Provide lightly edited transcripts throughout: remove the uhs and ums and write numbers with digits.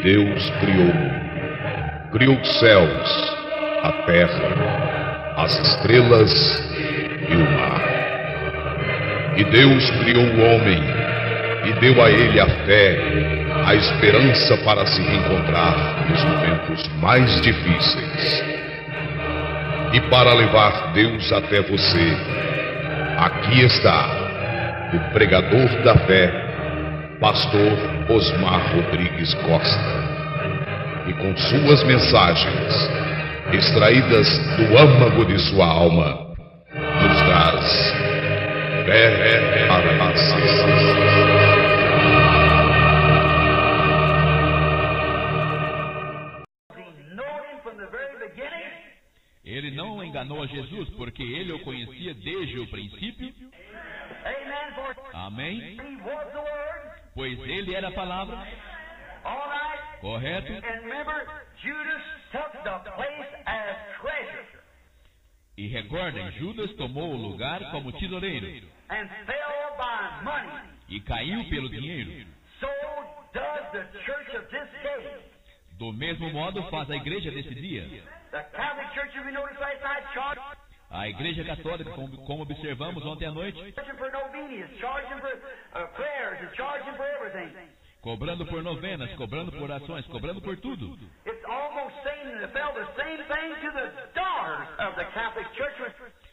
Deus criou os céus, a terra, as estrelas e o mar. E Deus criou o homem e deu a ele a fé, a esperança para se reencontrar nos momentos mais difíceis. E para levar Deus até você, aqui está o pregador da fé, Pastor Osmar Rodrigues Costa. E com suas mensagens, extraídas do âmago de sua alma, nos traz fé para a nação. Ele não enganou a Jesus, porque ele o conhecia desde o princípio. Amém? Pois ele era a palavra. Correto? E recordem, Judas tomou o lugar como tesoureiro e caiu pelo dinheiro. Do mesmo modo faz a igreja desse dia. A igreja católica, como observamos ontem à noite, cobrando por novenas, cobrando por ações, cobrando por tudo.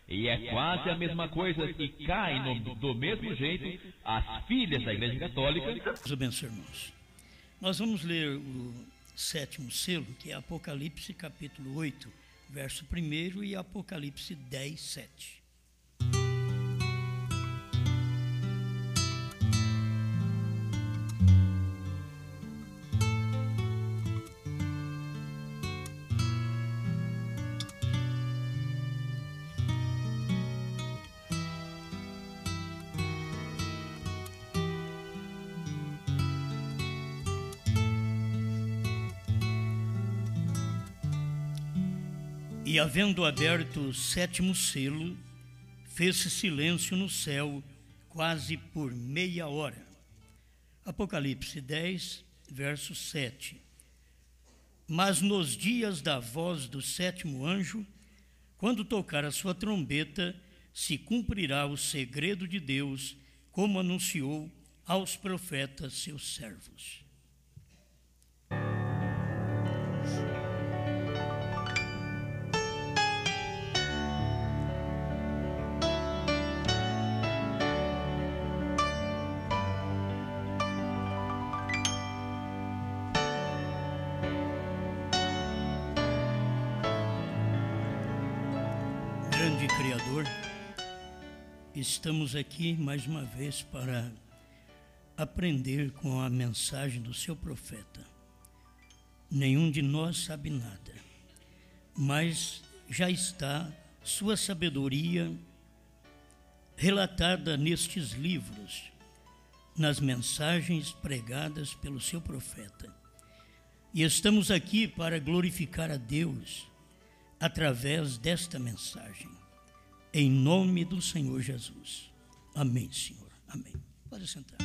E é quase a mesma coisa que cai do mesmo jeito as filhas da igreja católica. Deus abençoe, irmãos. Nós vamos ler o 7º selo, que é Apocalipse capítulo 8, verso 1, e Apocalipse 10, 7. E havendo aberto o 7º selo, fez-se silêncio no céu quase por meia hora. Apocalipse 10, verso 7. Mas nos dias da voz do 7º anjo, quando tocar a sua trombeta, se cumprirá o segredo de Deus, como anunciou aos profetas seus servos. Grande Criador, estamos aqui mais uma vez para aprender com a mensagem do seu profeta. Nenhum de nós sabe nada, mas já está sua sabedoria relatada nestes livros, nas mensagens pregadas pelo seu profeta. E estamos aqui para glorificar a Deus através desta mensagem, em nome do Senhor Jesus. Amém, Senhor. Amém. Pode sentar.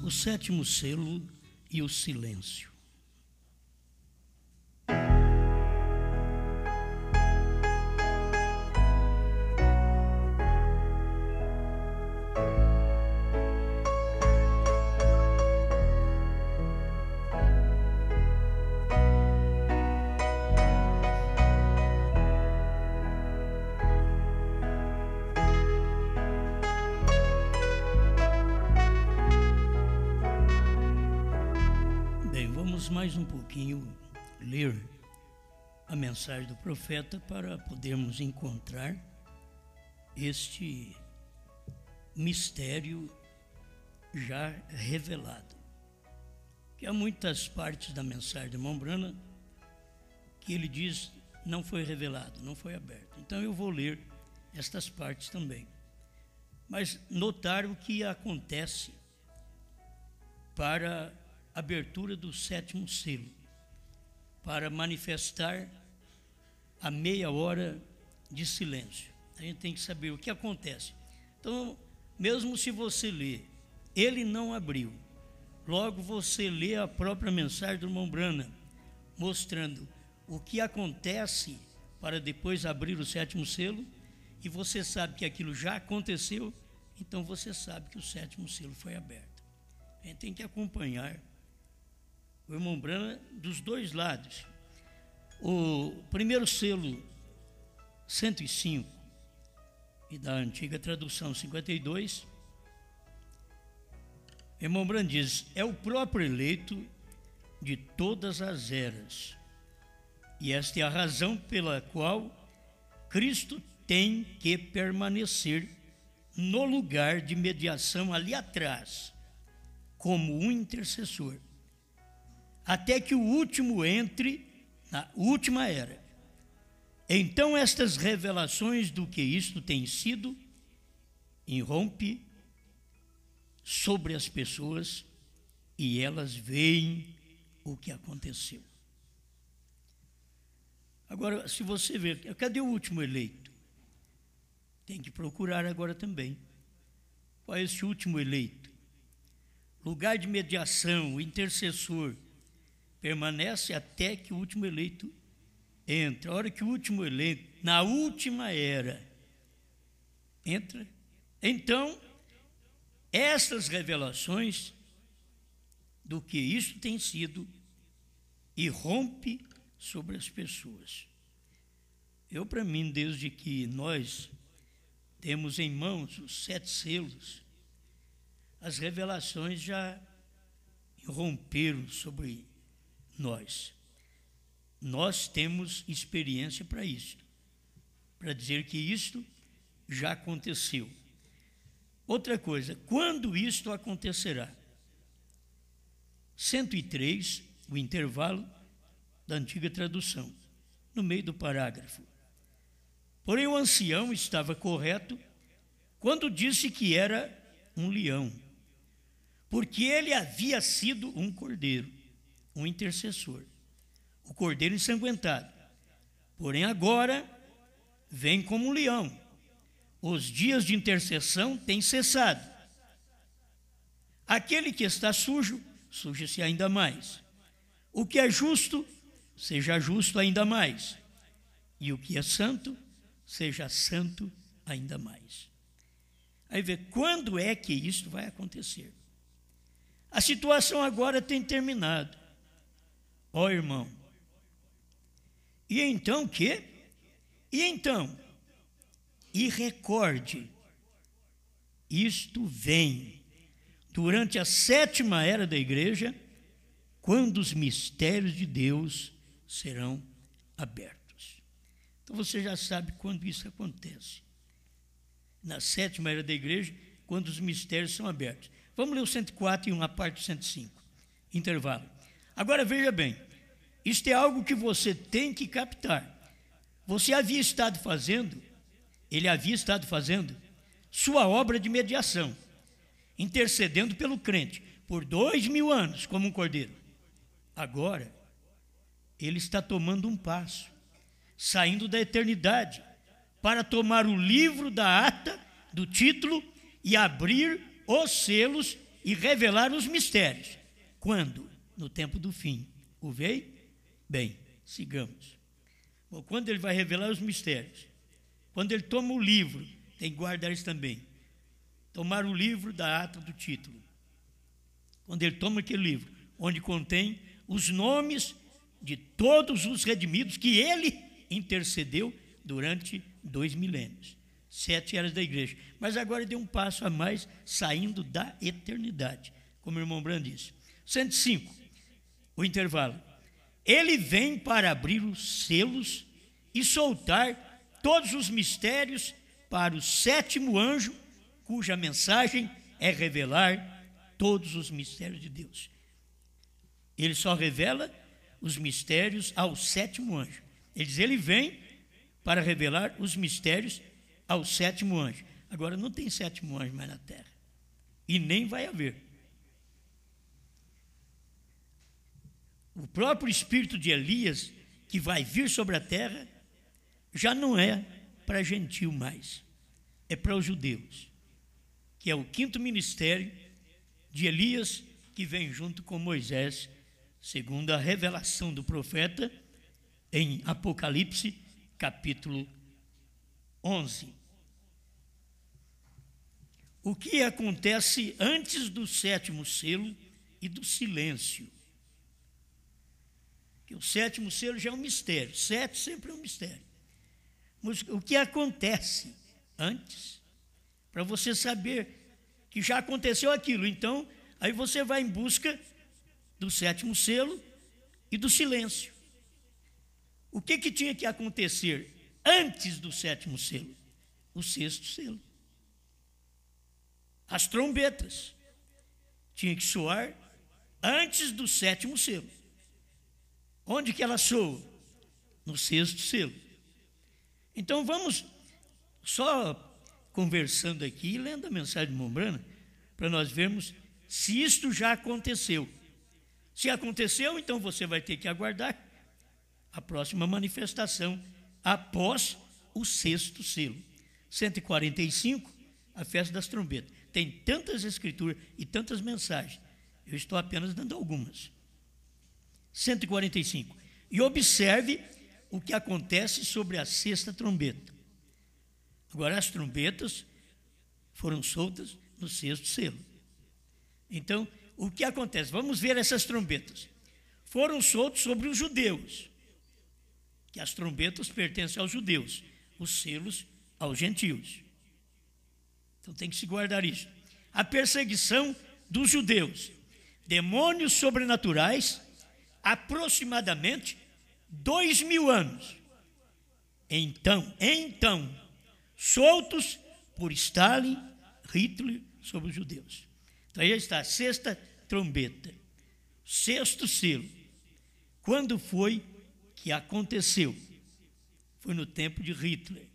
O 7º selo e o silêncio. Mais um pouquinho ler a mensagem do profeta para podermos encontrar este mistério já revelado. Que há muitas partes da mensagem de irmão Branham que ele diz não foi revelado, não foi aberto. Então eu vou ler estas partes também. Mas notar o que acontece para abertura do 7º selo. para manifestar a meia hora de silêncio. A gente tem que saber o que acontece. Então, mesmo se você ler, ele não abriu. Logo você lê a própria mensagem do irmão Branham, mostrando o que acontece para depois abrir o sétimo selo, e você sabe que aquilo já aconteceu, então você sabe que o sétimo selo foi aberto. A gente tem que acompanhar o irmão Branham dos dois lados. O primeiro selo, 105, e da antiga tradução 52, irmão Branham diz: é o próprio eleito de todas as eras, e esta é a razão pela qual Cristo tem que permanecer no lugar de mediação ali atrás, como um intercessor, até que o último entre na última era. Então estas revelações do que isto tem sido irrompe sobre as pessoas e elas veem o que aconteceu. Agora, se você ver, cadê o último eleito? Tem que procurar agora também. Qual é esse último eleito? Lugar de mediação, o intercessor, permanece até que o último eleito entra. A hora que o último eleito, na última era, entra, então, essas revelações do que isso tem sido irrompe sobre as pessoas. Eu, para mim, desde que nós temos em mãos os 7 selos, as revelações já irromperam sobre nós. Nós temos experiência para isso, para dizer que isto já aconteceu. Outra coisa, quando isto acontecerá? 103, o intervalo da antiga tradução, no meio do parágrafo. Porém, o ancião estava correto quando disse que era um leão, porque ele havia sido um cordeiro, um intercessor, o cordeiro ensanguentado. Porém, agora vem como um leão. Os dias de intercessão têm cessado. Aquele que está sujo, suje-se ainda mais. O que é justo, seja justo ainda mais. E o que é santo, seja santo ainda mais. Aí vê, quando é que isso vai acontecer? A situação agora tem terminado. Ó irmão. E então o quê? E então? E recorde, isto vem durante a 7ª era da igreja, quando os mistérios de Deus serão abertos. Então você já sabe quando isso acontece. Na 7ª era da igreja, quando os mistérios são abertos. Vamos ler o 104 e uma parte do 105. Intervalo. Agora veja bem, isto é algo que você tem que captar. Você havia estado fazendo, ele havia estado fazendo sua obra de mediação, intercedendo pelo crente por 2000 anos como um cordeiro. Agora, ele está tomando um passo, saindo da eternidade, para tomar o livro da ata, do título, e abrir os selos e revelar os mistérios. Quando? No tempo do fim. O veio? Bem, sigamos. Bom, quando ele vai revelar os mistérios? Quando ele toma o livro, tem que guardar isso também. Tomar o livro da ata do título. Quando ele toma aquele livro, onde contém os nomes de todos os redimidos que ele intercedeu durante 2 milênios. 7 eras da igreja. Mas agora deu um passo a mais, saindo da eternidade, como o irmão Branham disse. 105, o intervalo. Ele vem para abrir os selos e soltar todos os mistérios para o 7º anjo, cuja mensagem é revelar todos os mistérios de Deus. Ele só revela os mistérios ao 7º anjo. Ele diz, ele vem para revelar os mistérios ao 7º anjo. Agora não tem 7º anjo mais na terra. E nem vai haver. o próprio espírito de Elias, que vai vir sobre a terra, já não é para gentil mais, é para os judeus, que é o quinto ministério de Elias, que vem junto com Moisés, segundo a revelação do profeta em Apocalipse, capítulo 11. O que acontece antes do sétimo selo e do silêncio? Que o sétimo selo já é um mistério, 7 sempre é um mistério. Mas o que acontece antes, para você saber que já aconteceu aquilo, então, aí você vai em busca do sétimo selo e do silêncio. O que tinha que acontecer antes do sétimo selo? O sexto selo. As trombetas tinham que soar antes do sétimo selo. Onde que elas soam? No sexto selo. Então vamos só conversando aqui, lendo a mensagem de Mombrana, para nós vermos se isto já aconteceu. Se aconteceu, então você vai ter que aguardar a próxima manifestação após o sexto selo. 145, a festa das trombetas. Tem tantas escrituras e tantas mensagens. Eu estou apenas dando algumas. 145. E observe o que acontece sobre a sexta trombeta. Agora, as trombetas foram soltas no sexto selo. Então, o que acontece? Vamos ver essas trombetas. Foram soltos sobre os judeus, que as trombetas pertencem aos judeus, os selos aos gentios. Então tem que se guardar isso. A perseguição dos judeus. Demônios sobrenaturais, aproximadamente 2000 anos. Então, soltos por Stalin, Hitler sobre os judeus. Então aí está a sexta trombeta, sexto selo. Quando foi que aconteceu? Foi no tempo de Hitler.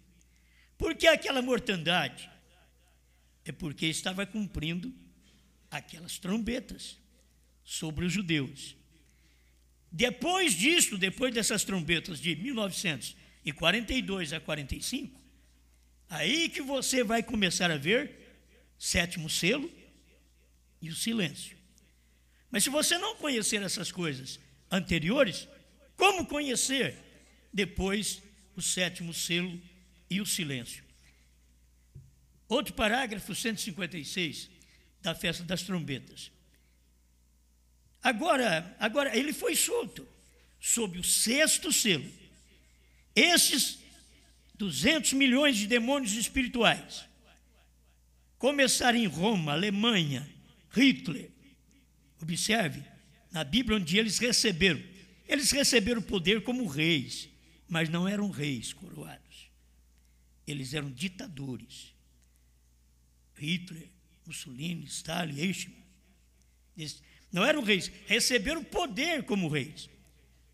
Por que aquela mortandade? É porque estava cumprindo aquelas trombetas sobre os judeus. Depois disso, depois dessas trombetas de 1942 a 45, aí que você vai começar a ver sétimo selo e o silêncio. Mas se você não conhecer essas coisas anteriores, como conhecer depois o sétimo selo e o silêncio? Outro parágrafo, 156, da festa das trombetas. Agora ele foi solto sob o sexto selo. Esses 200 milhões de demônios espirituais começaram em Roma, Alemanha, Hitler. Observe, na Bíblia onde eles receberam poder como reis, mas não eram reis coroados. Eles eram ditadores. Hitler, Mussolini, Stalin, Eichmann. Não eram reis, receberam poder como reis.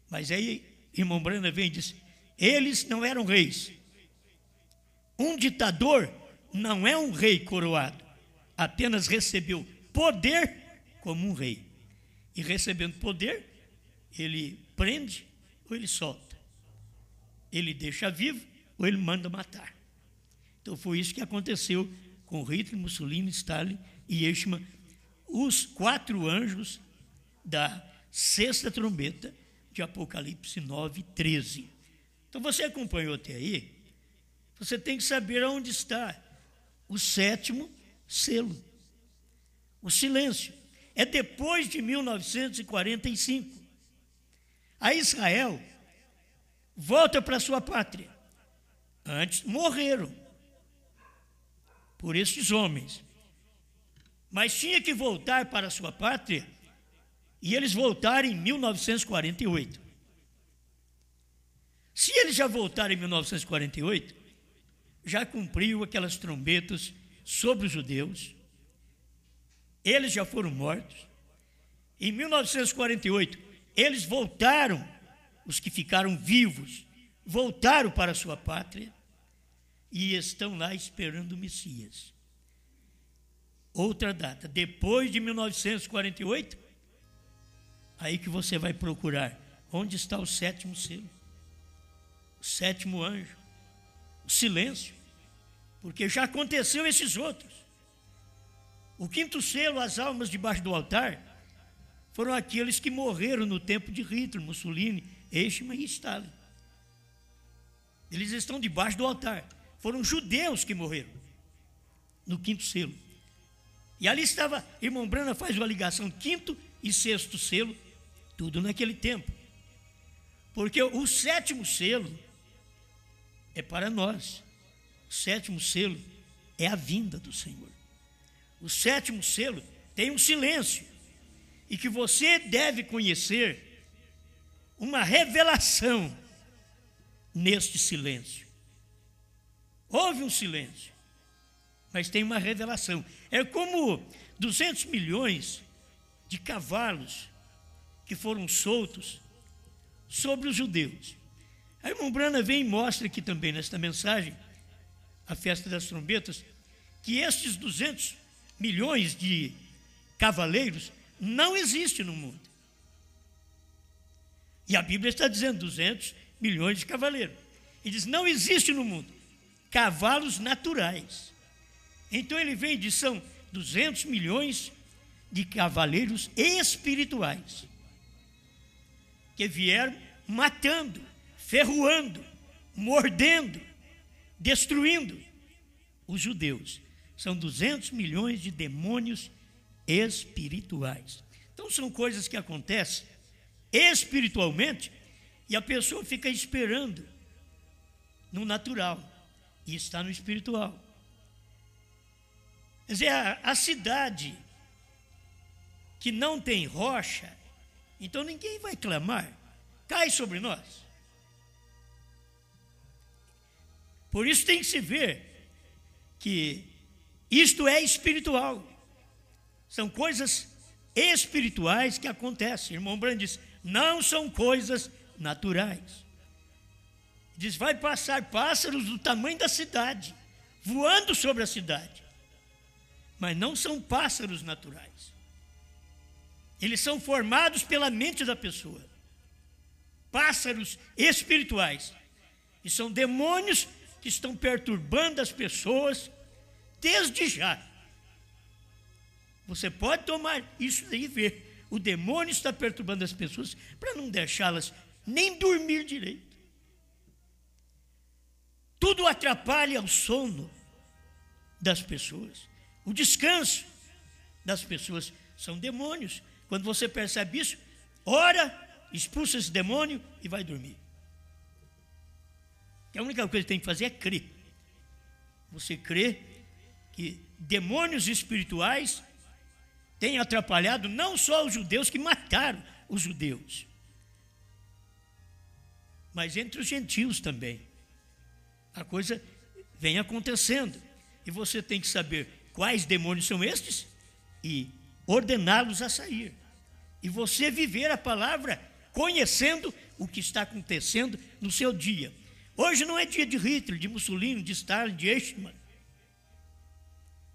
Mas aí, irmão Brana vem e diz, eles não eram reis. Um ditador não é um rei coroado, apenas recebeu poder como um rei. E recebendo poder, ele prende ou ele solta. Ele deixa vivo ou ele manda matar. Então foi isso que aconteceu com Hitler, Mussolini, Stalin e Eichmann, os 4 anjos da sexta trombeta de Apocalipse 9:13. Então você acompanhou até aí, você tem que saber onde está o sétimo selo. O silêncio é depois de 1945. A Israel volta para sua pátria. Antes morreram por estes homens, mas tinha que voltar para a sua pátria, e eles voltaram em 1948. Se eles já voltaram em 1948, já cumpriu aquelas trombetas sobre os judeus, eles já foram mortos. Em 1948, eles voltaram, os que ficaram vivos, voltaram para a sua pátria, e estão lá esperando o Messias. Outra data, depois de 1948, Aí que você vai procurar onde está o sétimo selo, o sétimo anjo, o silêncio, porque já aconteceu esses outros. O quinto selo, as almas debaixo do altar, foram aqueles que morreram no tempo de Hitler, Mussolini, Eichmann e Stalin. Eles estão debaixo do altar. Foram judeus que morreram no quinto selo. E ali estava, irmão Brana faz uma ligação, quinto e sexto selo, tudo naquele tempo. Porque o sétimo selo é para nós. O sétimo selo é a vinda do Senhor. O sétimo selo tem um silêncio. E que você deve conhecer uma revelação neste silêncio. Houve um silêncio, mas tem uma revelação. É como 200 milhões de cavalos que foram soltos sobre os judeus. A irmã Brana vem e mostra aqui também nesta mensagem, a festa das trombetas, que estes 200 milhões de cavaleiros não existem no mundo. E a Bíblia está dizendo 200 milhões de cavaleiros. E diz, não existe no mundo cavalos naturais. Então ele vem e diz, são 200 milhões de cavaleiros espirituais que vieram matando, ferroando, mordendo, destruindo os judeus. São 200 milhões de demônios espirituais. Então são coisas que acontecem espiritualmente e a pessoa fica esperando no natural e está no espiritual. Quer dizer, a cidade que não tem rocha, então ninguém vai clamar, cai sobre nós. Por isso tem que se ver que isto é espiritual. São coisas espirituais que acontecem. Irmão Brand diz, não são coisas naturais. Diz, vai passar pássaros do tamanho da cidade, voando sobre a cidade. Mas não são pássaros naturais. Eles são formados pela mente da pessoa. Pássaros espirituais. E são demônios que estão perturbando as pessoas desde já. Você pode tomar isso daí e ver. O demônio está perturbando as pessoas para não deixá-las nem dormir direito. Tudo atrapalha o sono das pessoas. O descanso das pessoas são demônios. Quando você percebe isso, ora, expulsa esse demônio e vai dormir. A única coisa que tem que fazer é crer. Você crê que demônios espirituais têm atrapalhado não só os judeus que mataram os judeus, mas entre os gentios também. A coisa vem acontecendo. E você tem que saber quais demônios são estes e ordená-los a sair. E você viver a palavra conhecendo o que está acontecendo no seu dia. Hoje não é dia de Hitler, de Mussolini, de Stalin, de Eichmann.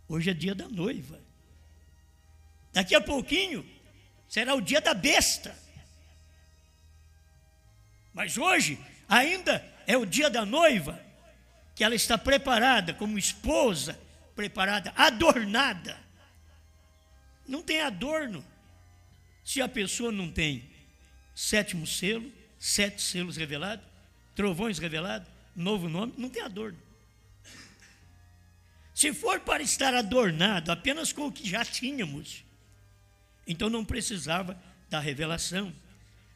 Hoje é dia da noiva. Daqui a pouquinho será o dia da besta. Mas hoje ainda é o dia da noiva, que ela está preparada como esposa, preparada, adornada. Não tem adorno se a pessoa não tem sétimo selo, 7 selos revelados, trovões revelados, novo nome, não tem adorno. Se for para estar adornado apenas com o que já tínhamos, então não precisava da revelação.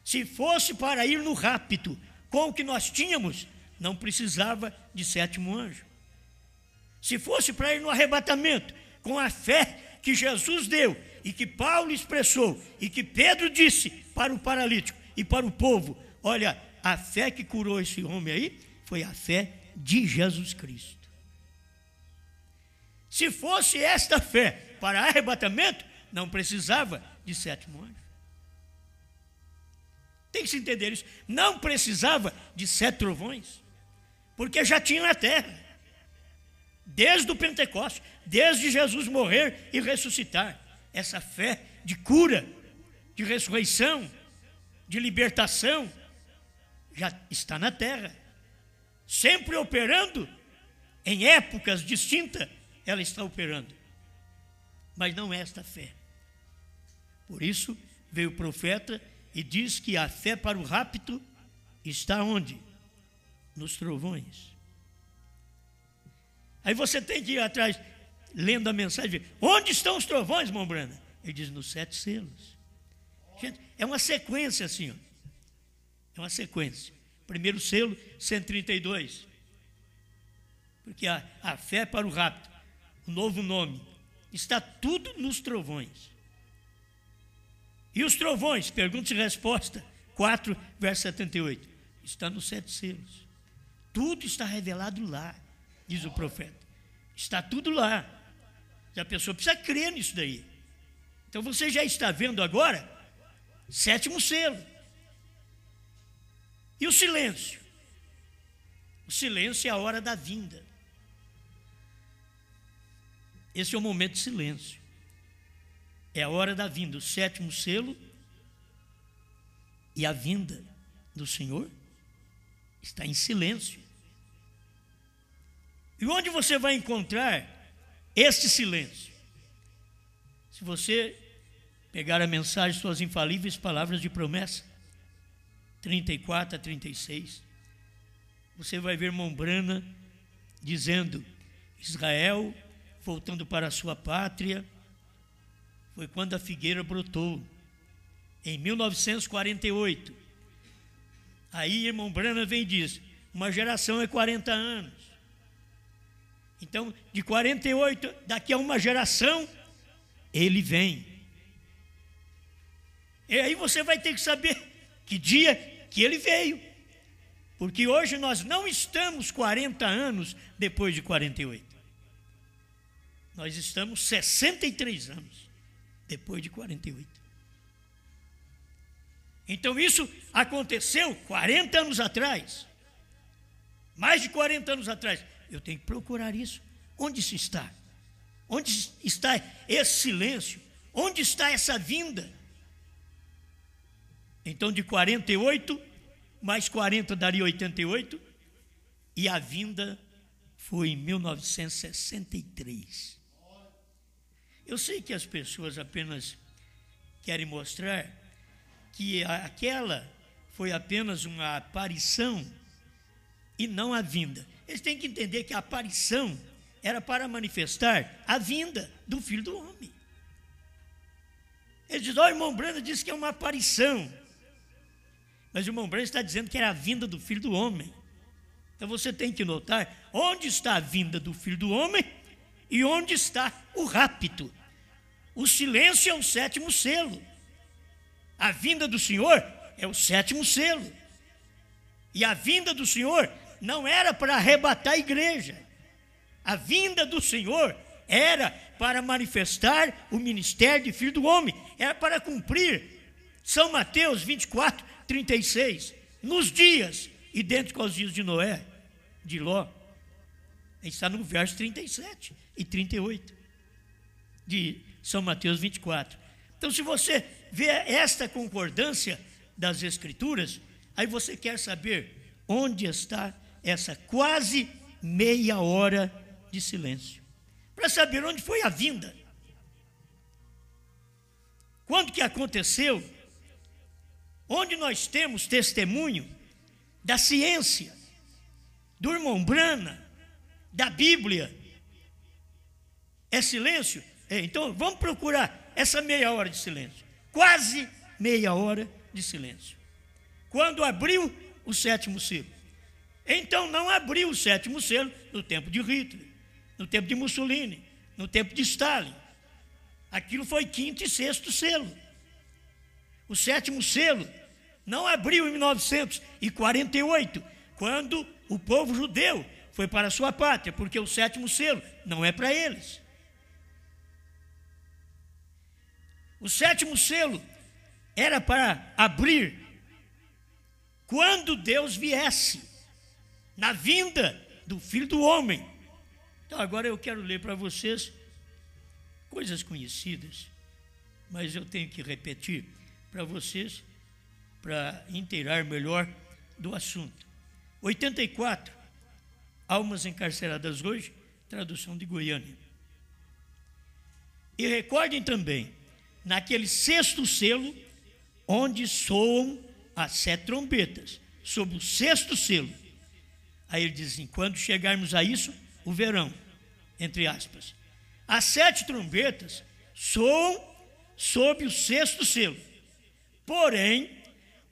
Se fosse para ir no rapto com o que nós tínhamos, não precisava de sétimo anjo. Se fosse para ir no arrebatamento com a fé que Jesus deu e que Paulo expressou e que Pedro disse para o paralítico e para o povo, olha, a fé que curou esse homem aí foi a fé de Jesus Cristo. Se fosse esta fé para arrebatamento, não precisava de sétimo anjo. Tem que se entender isso. Não precisava de 7 trovões, porque já tinha na terra. Desde o Pentecostes, desde Jesus morrer e ressuscitar. Essa fé de cura, de ressurreição, de libertação já está na terra, sempre operando, em épocas distintas, ela está operando. Mas não é esta fé. Por isso, veio o profeta e diz que a fé para o rapto está onde? Nos trovões. Aí você tem que ir atrás, lendo a mensagem, onde estão os trovões, irmão Brana? Ele diz, nos 7 selos. Gente, é uma sequência assim, ó. É uma sequência. Primeiro selo, 132. Porque a fé para o rapto, o novo nome, está tudo nos trovões. E os trovões, pergunta e resposta, 4, verso 78. Está nos 7 selos. Tudo está revelado lá, diz o profeta. Está tudo lá. E a pessoa precisa crer nisso daí. Então você já está vendo agora, 7º selo. E o silêncio? O silêncio é a hora da vinda. Esse é o momento de silêncio. É a hora da vinda, o 7º selo e a vinda do Senhor está em silêncio. E onde você vai encontrar este silêncio? Se você pegar a mensagem, suas infalíveis palavras de promessa, 34 a 36, você vai ver irmão Brana dizendo, Israel, voltando para a sua pátria, foi quando a figueira brotou, em 1948. Aí irmão Brana vem e diz, uma geração é 40 anos. Então, de 48, daqui a uma geração, ele vem. E aí você vai ter que saber que dia que ele veio. Porque hoje nós não estamos 40 anos depois de 48. Nós estamos 63 anos depois de 48. Então isso aconteceu 40 anos atrás. Mais de 40 anos atrás. Eu tenho que procurar isso. Onde se está? Onde está esse silêncio? Onde está essa vinda? Então de 48, mais 40 daria 88. E a vinda foi em 1963. Eu sei que as pessoas apenas querem mostrar que aquela foi apenas uma aparição e não a vinda. Eles têm que entender que a aparição era para manifestar a vinda do Filho do Homem. Eles dizem, o irmão Brana disse que é uma aparição. Mas o irmão Brana está dizendo que era a vinda do Filho do Homem. Então você tem que notar onde está a vinda do Filho do Homem e onde está o rapto. O silêncio é o 7º selo. A vinda do Senhor é o 7º selo. E a vinda do Senhor não era para arrebatar a igreja. A vinda do Senhor era para manifestar o ministério de Filho do Homem. Era para cumprir São Mateus 24, 36. Nos dias, idênticos aos dias de Noé, de Ló. Está no verso 37 e 38 de São Mateus 24. Então, se você vê esta concordância das Escrituras, aí você quer saber onde está essa quase meia hora de silêncio. Para saber onde foi a vinda. Quando que aconteceu? Onde nós temos testemunho da ciência, do irmão Brana, da Bíblia. É silêncio? Então vamos procurar essa meia hora de silêncio. Quase meia hora de silêncio. Quando abriu o 7º selo. Então não abriu o 7º selo no tempo de Hitler, no tempo de Mussolini, no tempo de Stalin. Aquilo foi 5º e 6º selo. O 7º selo não abriu em 1948, quando o povo judeu foi para a sua pátria, porque o 7º selo não é para eles. O 7º selo era para abrir quando Deus viesse, na vinda do Filho do Homem. Então agora eu quero ler para vocês coisas conhecidas, mas eu tenho que repetir para vocês para inteirar melhor do assunto. 84, almas encarceradas hoje, tradução de Goiânia. E recordem também, naquele sexto selo, onde soam as 7 trombetas, sob o sexto selo. Aí ele diz assim, quando chegarmos a isso, o verão, entre aspas. As 7 trombetas soam sob o sexto selo. Porém,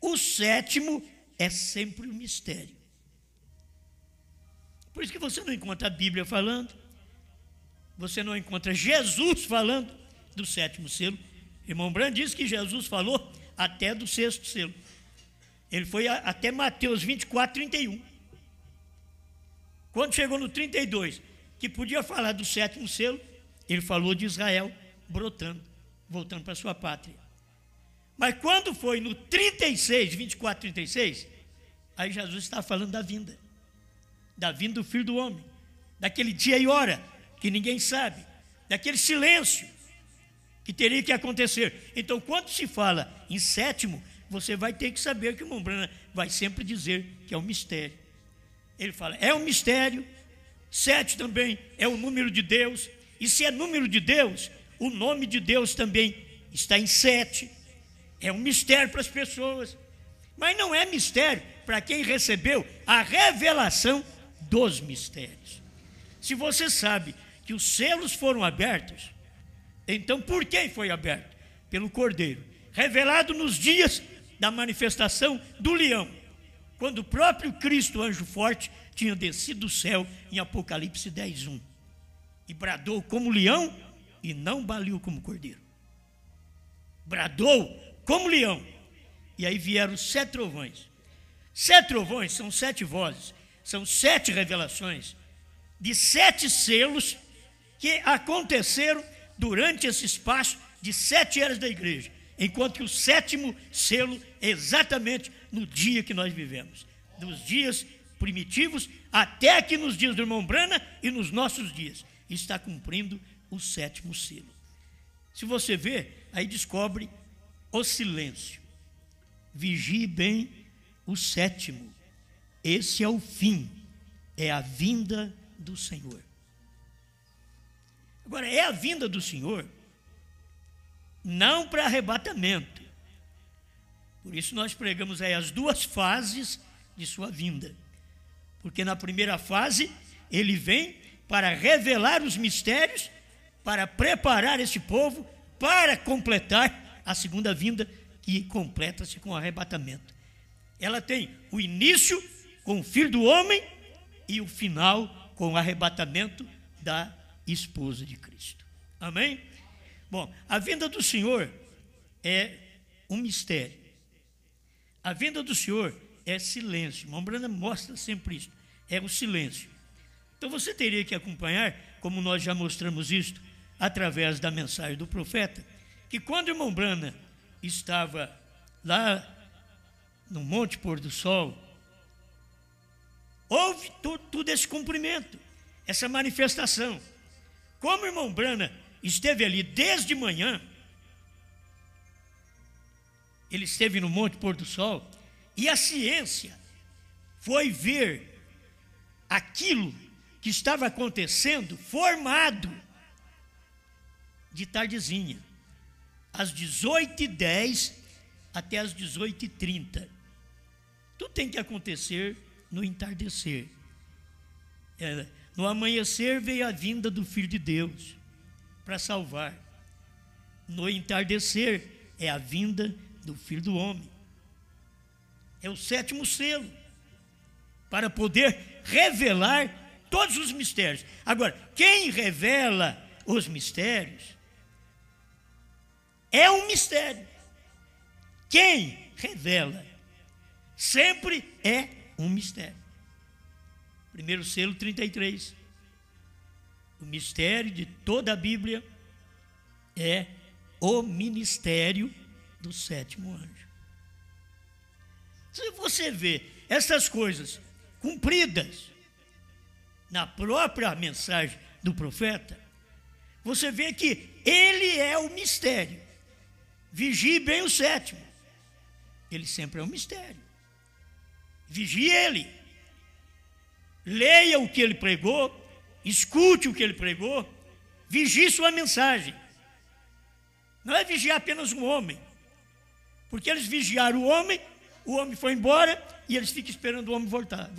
o sétimo é sempre um mistério. Por isso que você não encontra a Bíblia falando, você não encontra Jesus falando do sétimo selo. Irmão Brandt diz que Jesus falou até do sexto selo. Ele foi até Mateus 24, 31. Quando chegou no 32, que podia falar do sétimo selo, ele falou de Israel brotando, voltando para sua pátria. Mas quando foi no 36, 24, 36, aí Jesus está falando da vinda do Filho do Homem, daquele dia e hora que ninguém sabe, daquele silêncio que teria que acontecer. Então, quando se fala em sétimo, você vai ter que saber que o irmão Branham vai sempre dizer que é um mistério. Ele fala, é um mistério, 7 também é o número de Deus, e se é número de Deus, o nome de Deus também está em 7. É um mistério para as pessoas, mas não é mistério para quem recebeu a revelação dos mistérios. Se você sabe que os selos foram abertos, então por quem foi aberto? Pelo Cordeiro, revelado nos dias da manifestação do leão, quando o próprio Cristo, anjo forte, tinha descido do céu em Apocalipse 10:1, e bradou como leão e não baliu como cordeiro. Bradou como leão. E aí vieram 7 trovões. 7 trovões são 7 vozes, são 7 revelações de 7 selos que aconteceram durante esse espaço de 7 eras da igreja, enquanto que o 7º selo é exatamente no dia que nós vivemos, dos dias primitivos até aqui nos dias do irmão Branham e nos nossos dias, está cumprindo o 7º selo. Se você vê, aí descobre o silêncio. Vigie bem o 7º. Esse é o fim, é a vinda do Senhor. Agora, é a vinda do Senhor não para arrebatamento. Por isso nós pregamos aí as 2 fases de sua vinda. Porque na primeira fase, ele vem para revelar os mistérios, para preparar esse povo, para completar a segunda vinda, que completa-se com o arrebatamento. Ela tem o início com o Filho do Homem e o final com o arrebatamento da esposa de Cristo. Amém? Bom, a vinda do Senhor é um mistério. A vinda do Senhor é silêncio. Irmão Branham mostra sempre isso. É o silêncio. Então você teria que acompanhar, como nós já mostramos isto, através da mensagem do profeta, que quando o irmão Branham estava lá no Monte Pôr do Sol, houve todo esse cumprimento, essa manifestação. Como o irmão Branham esteve ali desde manhã, ele esteve no Monte Pôr do Sol, e a ciência foi ver aquilo que estava acontecendo formado de tardezinha, às 18h10 até às 18h30. Tudo tem que acontecer no entardecer. No amanhecer veio a vinda do Filho de Deus para salvar. No entardecer é a vinda do Filho do Homem. É o 7º selo, para poder revelar todos os mistérios. Agora, quem revela os mistérios é um mistério. Quem revela sempre é um mistério. Primeiro selo 33. O mistério de toda a Bíblia é o ministério do 7º anjo. Se você vê essas coisas cumpridas na própria mensagem do profeta, você vê que ele é o mistério. Vigie bem o 7º. Ele sempre é um mistério. Vigie ele. Leia o que ele pregou, escute o que ele pregou, vigie sua mensagem. Não é vigiar apenas um homem, porque eles vigiaram o homem foi embora e eles ficam esperando o homem voltar.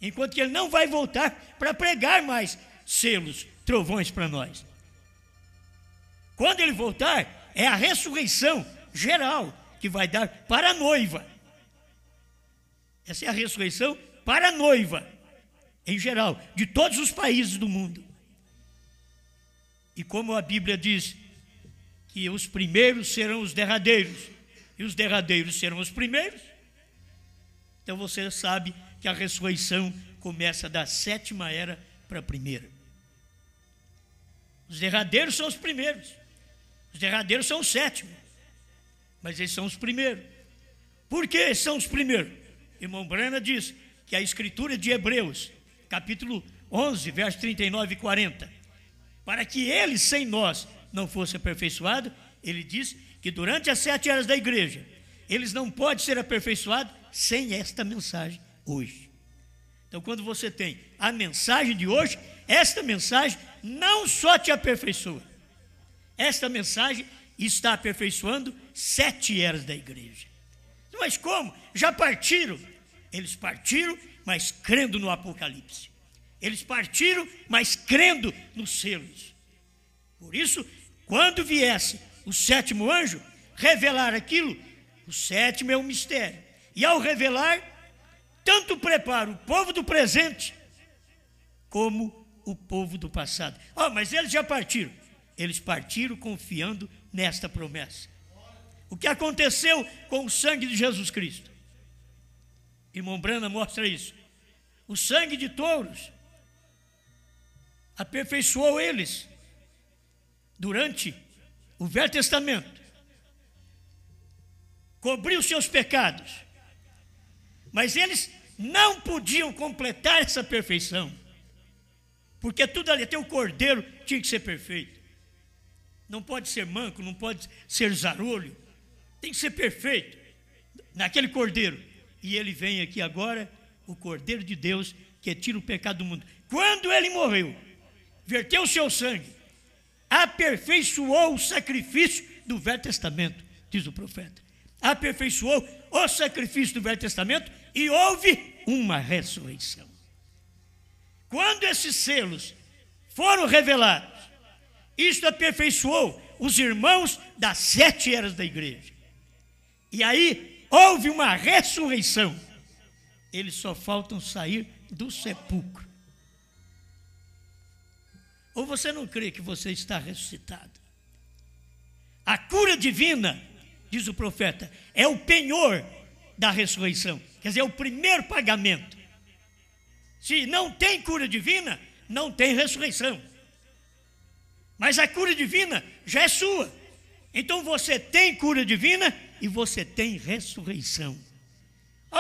Enquanto que ele não vai voltar para pregar mais selos, trovões para nós. Quando ele voltar, é a ressurreição geral que vai dar para a noiva. Essa é a ressurreição para a noiva, em geral, de todos os países do mundo. E como a Bíblia diz que os primeiros serão os derradeiros e os derradeiros serão os primeiros, então você sabe que a ressurreição começa da 7ª era para a 1ª. Os derradeiros são os primeiros, os derradeiros são os 7º, mas eles são os primeiros. Por que são os primeiros? Irmão Brana diz que a escritura de Hebreus, capítulo 11, versos 39 e 40, para que ele sem nós não fosse aperfeiçoado, ele diz que durante as 7 eras da igreja, eles não podem ser aperfeiçoados sem esta mensagem hoje. Então, quando você tem a mensagem de hoje, esta mensagem não só te aperfeiçoa, esta mensagem está aperfeiçoando 7 eras da igreja. Mas como? Já partiram? Eles partiram, mas crendo no Apocalipse. Eles partiram, mas crendo nos selos. Por isso, quando viesse o 7º anjo revelar aquilo, o 7º é um mistério. E ao revelar, tanto prepara o povo do presente, como o povo do passado. Mas eles já partiram. Eles partiram confiando nesta promessa. O que aconteceu com o sangue de Jesus Cristo? Irmão Brana mostra isso. O sangue de touros aperfeiçoou eles durante o Velho Testamento. Cobriu seus pecados. Mas eles não podiam completar essa perfeição. Porque tudo ali, até o cordeiro tinha que ser perfeito. Não pode ser manco, não pode ser zarolho. Tem que ser perfeito naquele cordeiro. E ele vem aqui agora, o Cordeiro de Deus, que tira o pecado do mundo. Quando ele morreu, verteu o seu sangue, aperfeiçoou o sacrifício do Velho Testamento, diz o profeta. Aperfeiçoou o sacrifício do Velho Testamento e houve uma ressurreição. Quando esses selos foram revelados, isto aperfeiçoou os irmãos das 7 eras da igreja. E aí houve uma ressurreição. Eles só faltam sair do sepulcro. Ou você não crê que você está ressuscitado? A cura divina, diz o profeta, é o penhor da ressurreição. Quer dizer, é o primeiro pagamento. Se não tem cura divina, não tem ressurreição. Mas a cura divina já é sua. Então você tem cura divina e você tem ressurreição.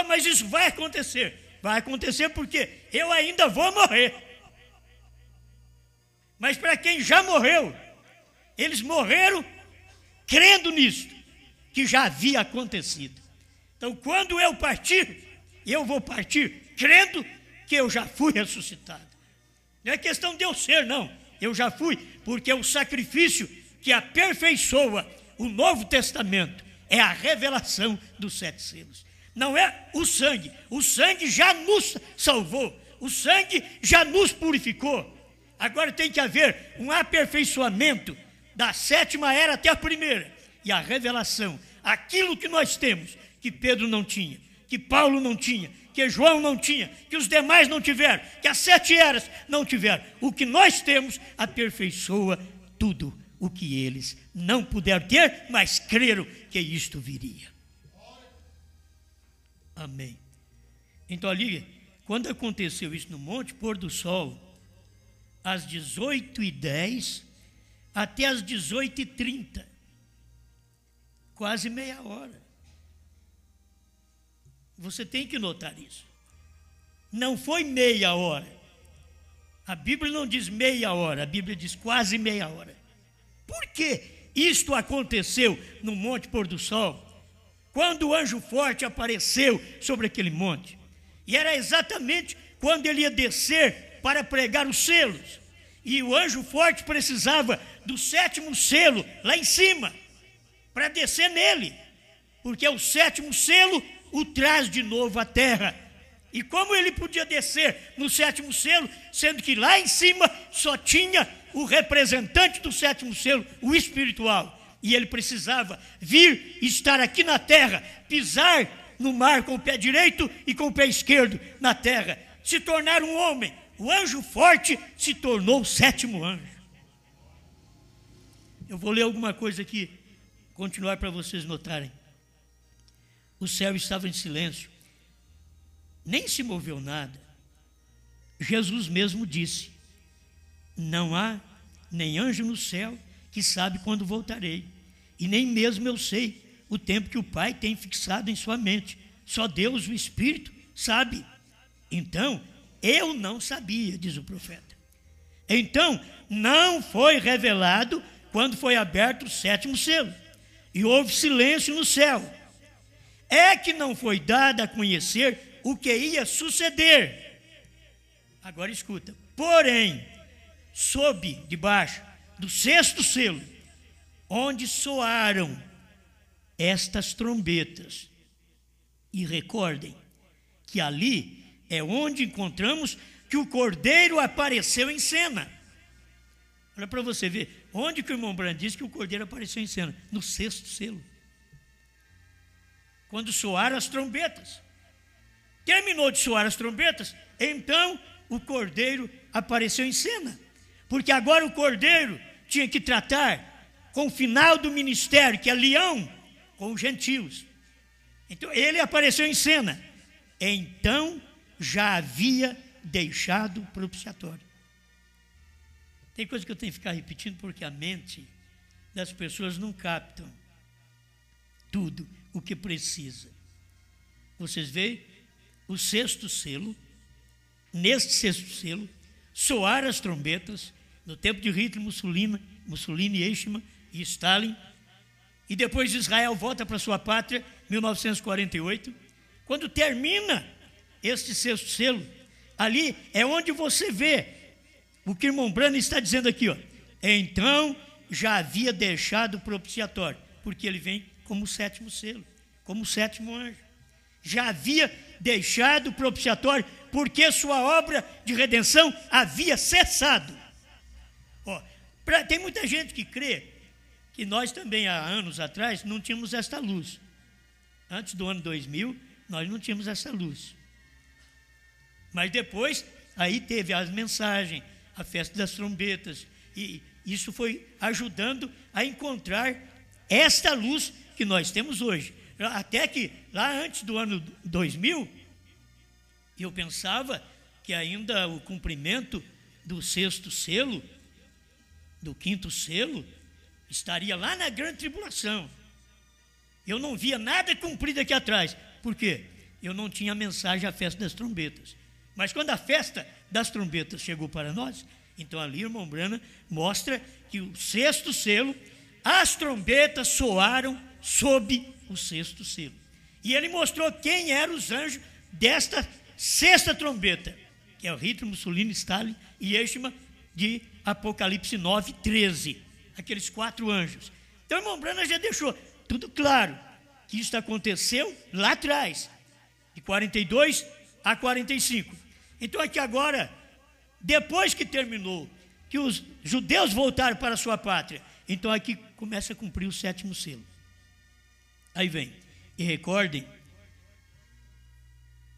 Mas isso vai acontecer. Vai acontecer porque eu ainda vou morrer. Mas para quem já morreu, eles morreram crendo nisto, que já havia acontecido. Então, quando eu partir, eu vou partir crendo que eu já fui ressuscitado. Não é questão de eu ser, não. Eu já fui, porque o sacrifício que aperfeiçoa o Novo Testamento é a revelação dos 7 selos. Não é o sangue. O sangue já nos salvou. O sangue já nos purificou. Agora tem que haver um aperfeiçoamento da 7ª era até a 1ª. E a revelação, aquilo que nós temos, que Pedro não tinha, que Paulo não tinha, que João não tinha, que os demais não tiveram, que as 7 eras não tiveram. O que nós temos aperfeiçoa tudo o que eles não puderam ter, mas creram que isto viria. Amém. Então ali, quando aconteceu isso no Monte Pôr do Sol, às 18h10 até às 18h30, quase meia hora. Você tem que notar isso. Não foi meia hora. A Bíblia não diz meia hora, a Bíblia diz quase meia hora. Por que isto aconteceu no Monte Pôr do Sol? quando o anjo forte apareceu sobre aquele monte. E era exatamente quando ele ia descer para pregar os selos. E o anjo forte precisava do 7º selo lá em cima, para descer nele, porque o 7º selo o traz de novo à terra. E como ele podia descer no 7º selo, sendo que lá em cima só tinha o representante do 7º selo, o espiritual. E ele precisava vir, estar aqui na terra, pisar no mar com o pé direito e com o pé esquerdo na terra, se tornar um homem. O anjo forte se tornou o 7º anjo. Eu vou ler alguma coisa aqui, continuar para vocês notarem. O céu estava em silêncio, nem se moveu nada. Jesus mesmo disse: não há nem anjo no céu que sabe quando voltarei, e nem mesmo eu sei o tempo que o Pai tem fixado em sua mente. Só Deus, o Espírito, sabe. Então, eu não sabia, diz o profeta. Então, não foi revelado quando foi aberto o 7º selo, e houve silêncio no céu. É que não foi dado a conhecer o que ia suceder. Agora escuta. Porém, sob, debaixo do 6º selo, onde soaram estas trombetas. E recordem que ali é onde encontramos que o Cordeiro apareceu em cena. Olha para você ver, onde que o irmão Brandt diz que o Cordeiro apareceu em cena? No 6º selo. Quando soaram as trombetas. Terminou de soar as trombetas, então o Cordeiro apareceu em cena. Porque agora o Cordeiro tinha que tratar com o final do ministério, que é leão, com os gentios. Então ele apareceu em cena. Então já havia deixado o propiciatório. Tem coisa que eu tenho que ficar repetindo porque a mente das pessoas não captam tudo o que precisa. Vocês veem o 6º selo, neste 6º selo, soaram as trombetas, no tempo de Hitler, Mussolini, Eichmann e Stalin, e depois Israel volta para sua pátria, 1948, quando termina este 6º selo, ali é onde você vê o que o irmão Branham está dizendo aqui, ó. Então já havia deixado o propiciatório, porque ele vem como o 7º selo, como o 7º anjo. Já havia deixado o propiciatório, porque sua obra de redenção havia cessado. Ó, tem muita gente que crê que nós também, há anos atrás, não tínhamos esta luz. Antes do ano 2000, nós não tínhamos essa luz. Mas depois, aí teve as mensagens, a festa das trombetas, e isso foi ajudando a encontrar esta luz que nós temos hoje. Até que lá antes do ano 2000, eu pensava que ainda o cumprimento do 6º selo, do 5º selo, estaria lá na grande tribulação. Eu não via nada cumprido aqui atrás. Por quê? Eu não tinha a mensagem à festa das trombetas. Mas quando a festa das trombetas chegou para nós, então ali o irmão Branham mostra que o 6º selo, as trombetas soaram sob o 6º selo. E ele mostrou quem eram os anjos desta 6ª trombeta, que é o Hitler, Mussolini, Stalin e Eichmann, de Apocalipse 9:13, aqueles 4 anjos. Então o irmão Branham já deixou tudo claro, que isso aconteceu lá atrás, de 42 a 45. Então aqui agora, depois que terminou, que os judeus voltaram para a sua pátria, então aqui começa a cumprir o 7º selo. Aí vem, e recordem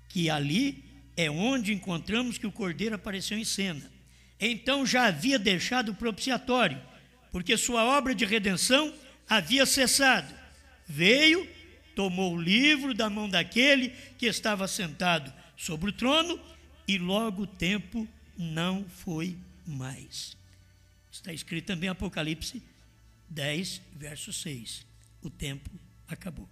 que ali é onde encontramos que o Cordeiro apareceu em cena. Então já havia deixado o propiciatório, porque sua obra de redenção havia cessado. Veio, tomou o livro da mão daquele que estava sentado sobre o trono, e logo o tempo não foi mais. Está escrito também em Apocalipse 10, verso 6. O tempo acabou.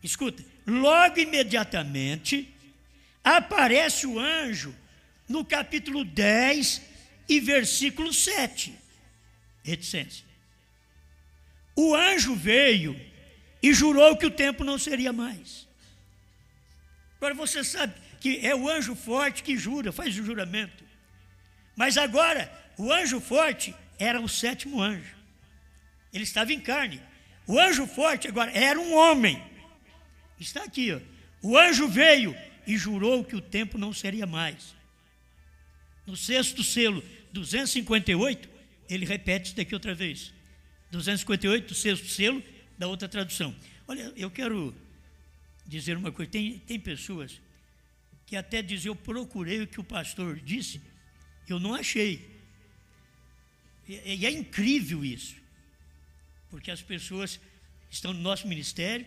Escuta, logo imediatamente aparece o anjo no capítulo 10 e versículo 7. Reticência. o anjo veio e jurou que o tempo não seria mais. Agora você sabe que é o anjo forte que jura, faz o juramento. Mas agora, o anjo forte era o 7º anjo. Ele estava em carne. O anjo forte agora era um homem. Está aqui, ó. O anjo veio e jurou que o tempo não seria mais. No 6º selo, 258, ele repete isso daqui outra vez. 258, o 6º selo, da outra tradução. Olha, eu quero dizer uma coisa. Tem pessoas que até dizem, eu procurei o que o pastor disse, eu não achei. E é incrível isso. Porque as pessoas estão no nosso ministério,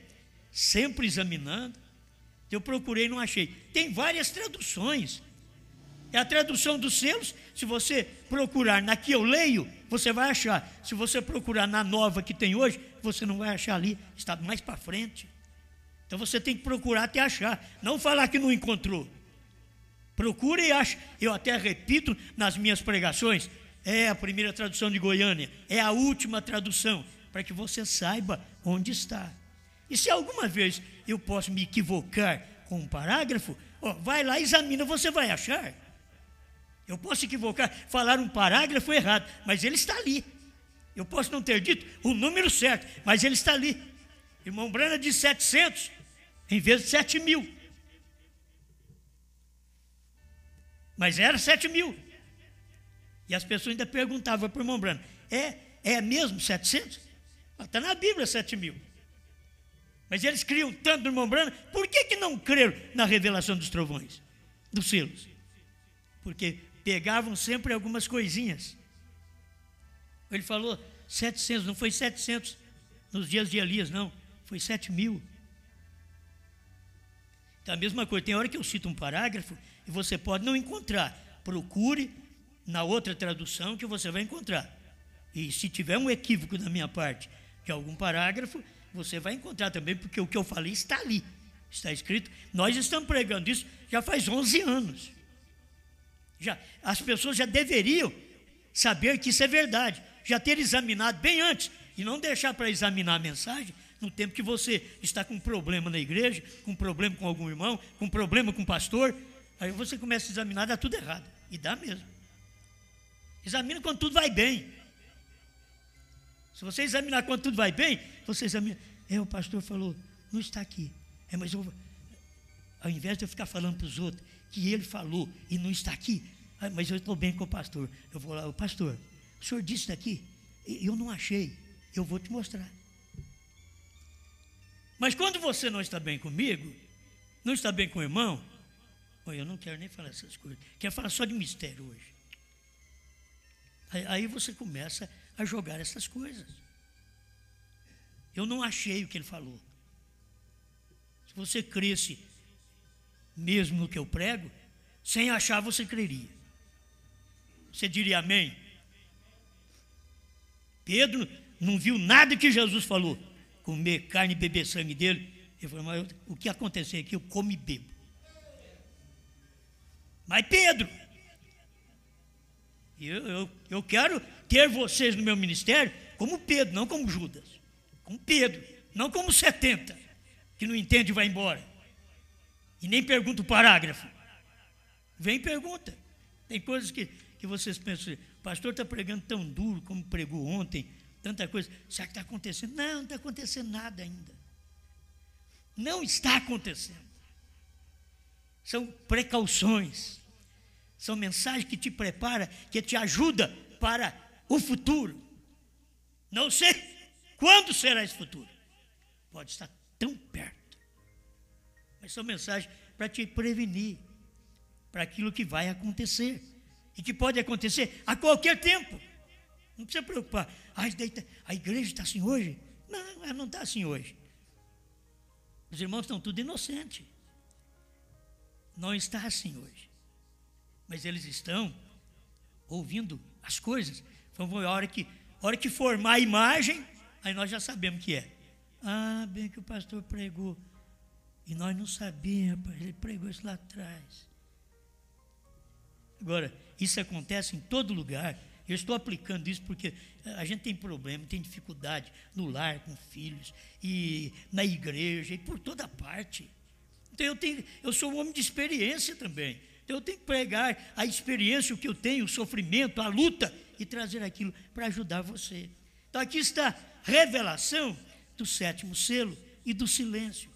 sempre examinando. Eu procurei e não achei. Tem várias traduções. É a tradução dos selos. Se você procurar na que eu leio, você vai achar. Se você procurar na nova que tem hoje, você não vai achar ali. Está mais para frente. Então você tem que procurar até achar. Não falar que não encontrou. Procura e acha. Eu até repito nas minhas pregações. É a primeira tradução de Goiânia. É a última tradução. Para que você saiba onde está. E se alguma vez eu posso me equivocar com um parágrafo, vai lá e examina, você vai achar. Eu posso equivocar, falar um parágrafo errado, mas ele está ali. Eu posso não ter dito o número certo, mas ele está ali. Irmão Brana diz 700 em vez de 7.000. Mas era 7.000. E as pessoas ainda perguntavam para o irmão Brana, é mesmo 700? Está na Bíblia 7.000. Mas eles criam tanto no irmão Brana, por que não creram na revelação dos trovões, dos selos? Porque pegavam sempre algumas coisinhas. Ele falou 700, não foi 700 nos dias de Elias, não, foi 7.000. Então a mesma coisa, tem hora que eu cito um parágrafo e você pode não encontrar. Procure na outra tradução que você vai encontrar. E se tiver um equívoco da minha parte de algum parágrafo, você vai encontrar também, porque o que eu falei está ali, está escrito. Nós estamos pregando isso já faz 11 anos. As pessoas já deveriam saber que isso é verdade, já ter examinado bem antes, e não deixar para examinar a mensagem no tempo que você está com um problema na igreja, com um problema com algum irmão, com um problema com o pastor, aí você começa a examinar, dá tudo errado, e dá mesmo. Examina quando tudo vai bem. Se você examinar quando tudo vai bem, você examina. O pastor falou, não está aqui. Mas ao invés de eu ficar falando para os outros que ele falou e não está aqui, mas eu estou bem com o pastor. Eu vou lá, pastor, o senhor disse daqui, eu não achei, eu vou te mostrar. Mas quando você não está bem comigo, não está bem com o irmão, eu não quero nem falar essas coisas, quero falar só de mistério hoje. Aí você começa a jogar essas coisas. Eu não achei o que ele falou. Se você cresce mesmo no que eu prego, sem achar você creria. Você diria amém? Pedro não viu nada que Jesus falou. Comer carne e beber sangue dele. Ele falou, mas o que acontecer aqui, eu como e bebo. Mas Pedro, eu quero ter vocês no meu ministério como Pedro, não como Judas. Como Pedro, não como 70, que não entende e vai embora. E nem pergunta o parágrafo. Vem e pergunta. Tem coisas que vocês pensam, o pastor está pregando tão duro como pregou ontem, tanta coisa. Será que está acontecendo? Não está acontecendo nada ainda. Não está acontecendo. São precauções. São mensagens que te preparam, que te ajudam para o futuro. Não sei quando será esse futuro. Pode estar tão perto. Mas são mensagens para te prevenir para aquilo que vai acontecer. E que pode acontecer a qualquer tempo. Não precisa preocupar. A igreja está assim hoje? Não, ela não está assim hoje. Os irmãos estão tudo inocentes. Não está assim hoje. Mas eles estão ouvindo as coisas. Então, a hora que formar a imagem, aí nós já sabemos o que é. Bem que o pastor pregou. E nós não sabíamos, ele pregou isso lá atrás. Agora, isso acontece em todo lugar, Eu estou aplicando isso porque a gente tem problema, tem dificuldade no lar, com filhos, e na igreja, e por toda parte. Então eu sou um homem de experiência também. Então eu tenho que pregar a experiência, o que eu tenho, o sofrimento, a luta, e trazer aquilo para ajudar você. Então aqui está a revelação do sétimo selo e do silêncio.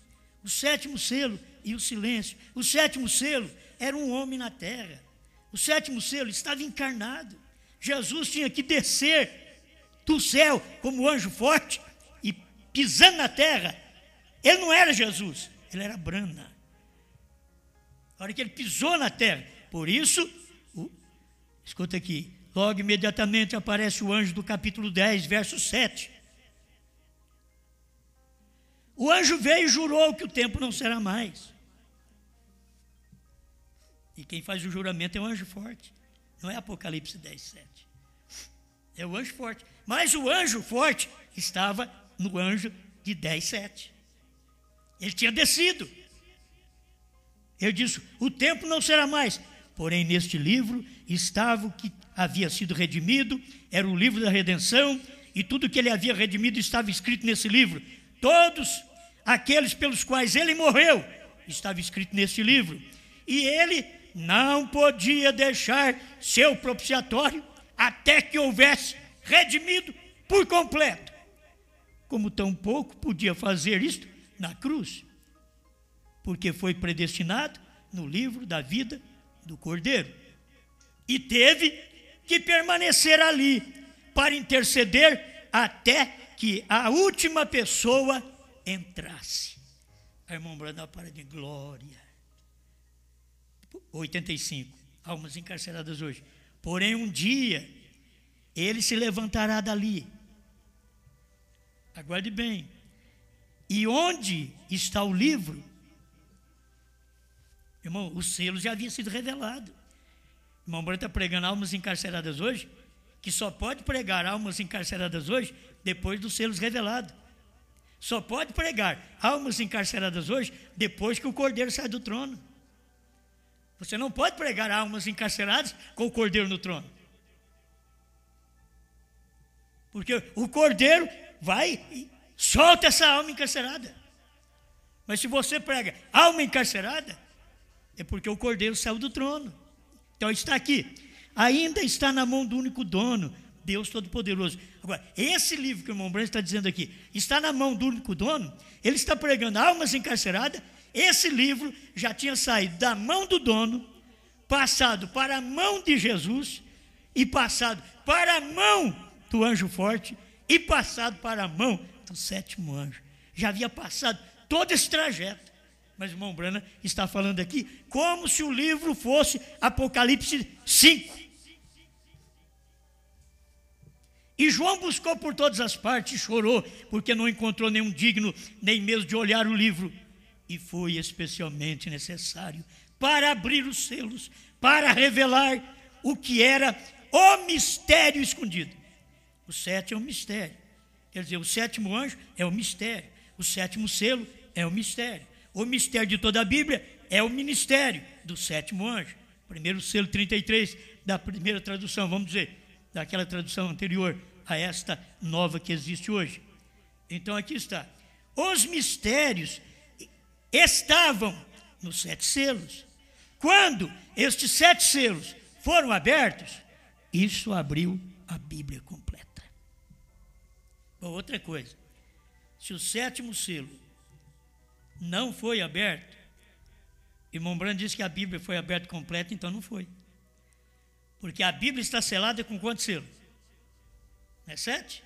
O sétimo selo e o silêncio. O sétimo selo era um homem na terra. O sétimo selo estava encarnado. Jesus tinha que descer do céu como anjo forte e pisando na terra. Ele não era Jesus, ele era Brana. A hora que ele pisou na terra. Por isso, escuta aqui, logo imediatamente aparece o anjo do capítulo 10, verso 7. O anjo veio e jurou que o tempo não será mais. E quem faz o juramento é o anjo forte. Não é Apocalipse 10, 7. É o anjo forte. Mas o anjo forte estava no anjo de 10, 7. Ele tinha descido. Ele disse, o tempo não será mais. Porém, neste livro estava o que havia sido redimido, era o livro da redenção, e tudo que ele havia redimido estava escrito nesse livro. Todos aqueles pelos quais ele morreu, estava escrito nesse livro. E ele não podia deixar seu propiciatório até que houvesse redimido por completo. Como tampouco podia fazer isto na cruz, porque foi predestinado no livro da vida do Cordeiro. E teve que permanecer ali para interceder até que a última pessoa entrasse. A irmã Brandão para de glória. 85, almas encarceradas hoje. Porém, um dia, ele se levantará dali. Aguarde bem. E onde está o livro? Irmão, o selo já havia sido revelado. O irmão Branco está pregando almas encarceradas hoje, que só pode pregar almas encarceradas hoje depois dos selos revelados. Só pode pregar almas encarceradas hoje depois que o Cordeiro sai do trono. Você não pode pregar almas encarceradas com o Cordeiro no trono. Porque o Cordeiro vai e solta essa alma encarcerada. Mas se você prega alma encarcerada, é porque o Cordeiro saiu do trono. Então está aqui. Ainda está na mão do único dono, Deus Todo-Poderoso. Agora, esse livro que o irmão Branco está dizendo aqui, está na mão do único dono, ele está pregando almas encarceradas. Esse livro já tinha saído da mão do dono, passado para a mão de Jesus, e passado para a mão do anjo forte, e passado para a mão do sétimo anjo. Já havia passado todo esse trajeto. Mas o irmão Brana está falando aqui como se o livro fosse Apocalipse 5. E João buscou por todas as partes e chorou, porque não encontrou nenhum digno, nem mesmo de olhar o livro. E foi especialmente necessário para abrir os selos, para revelar o que era o mistério escondido. O 7 é um mistério. Quer dizer, o sétimo anjo é o mistério. O sétimo selo é o mistério. O mistério de toda a Bíblia é o ministério do sétimo anjo. Primeiro selo 33 da primeira tradução, vamos dizer, daquela tradução anterior a esta nova que existe hoje. Então aqui está. Os mistérios estavam nos 7 selos. Quando estes 7 selos foram abertos, isso abriu a Bíblia completa. Bom, outra coisa, se o sétimo selo não foi aberto, irmão Brando disse que a Bíblia foi aberta completa, então não foi. Porque a Bíblia está selada com quantos selos? Não é 7?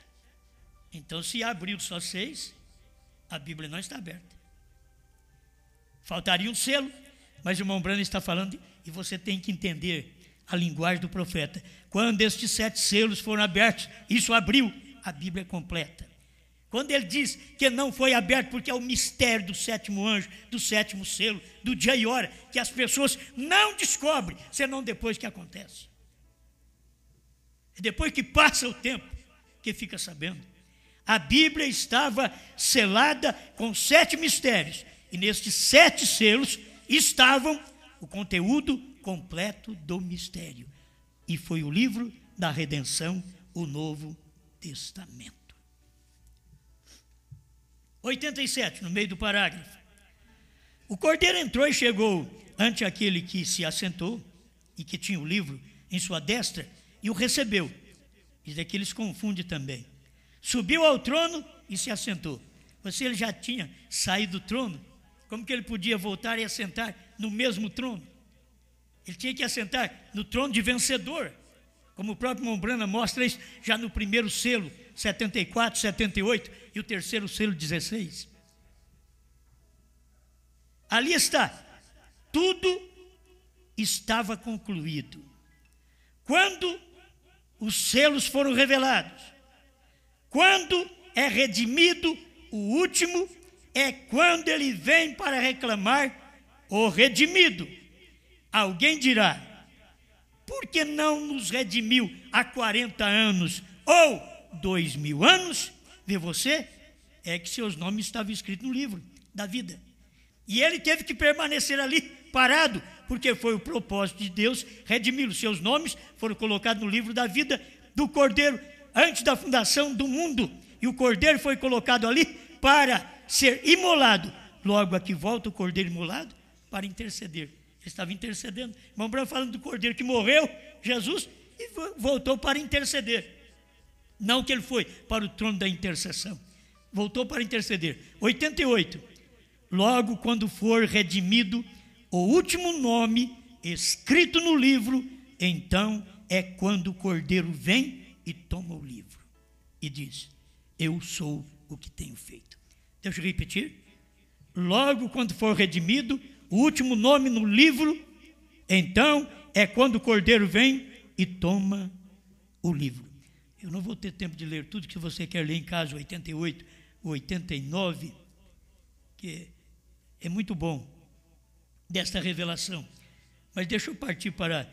Então se abriu só 6, a Bíblia não está aberta. Faltaria um selo, mas o irmão Brando está falando, e você tem que entender a linguagem do profeta. Quando estes 7 selos foram abertos, isso abriu a Bíblia completa. Quando ele diz que não foi aberto porque é o mistério do sétimo anjo, do sétimo selo, do dia e hora, que as pessoas não descobrem, senão depois que acontece. É depois que passa o tempo que fica sabendo. A Bíblia estava selada com 7 mistérios, e nestes 7 selos estavam o conteúdo completo do mistério. E foi o livro da redenção, o Novo Testamento. 87, no meio do parágrafo. O cordeiro entrou e chegou ante aquele que se assentou e que tinha o livro em sua destra e o recebeu. Isso aqui eles confundem também. Subiu ao trono e se assentou. Se ele já tinha saído do trono, como que ele podia voltar e assentar no mesmo trono? Ele tinha que assentar no trono de vencedor, como o próprio Mombrana mostra isso já no primeiro selo, 74, 78, e o terceiro selo, 16. Ali está, tudo estava concluído. Quando os selos foram revelados, quando é redimido o último, é quando ele vem para reclamar o redimido. Alguém dirá, por que não nos redimiu há 40 anos ou 2000 anos? Vê você, é que seus nomes estavam escritos no livro da vida. E ele teve que permanecer ali parado, porque foi o propósito de Deus redimi-los. Seus nomes foram colocados no livro da vida do Cordeiro antes da fundação do mundo. E o Cordeiro foi colocado ali para ser imolado. Logo aqui volta o Cordeiro imolado para interceder. Ele estava intercedendo. Irmão Branco falando do Cordeiro que morreu, Jesus, e voltou para interceder. Não que ele foi para o trono da intercessão. Voltou para interceder. 88. Logo quando for redimido o último nome escrito no livro, então é quando o Cordeiro vem e toma o livro e diz, eu sou o que tenho feito. Deixa eu repetir. Logo quando for redimido o último nome no livro, então é quando o Cordeiro vem e toma o livro. Eu não vou ter tempo de ler tudo que você quer ler em casa, 88, 89, que é muito bom desta revelação. Mas deixa eu partir para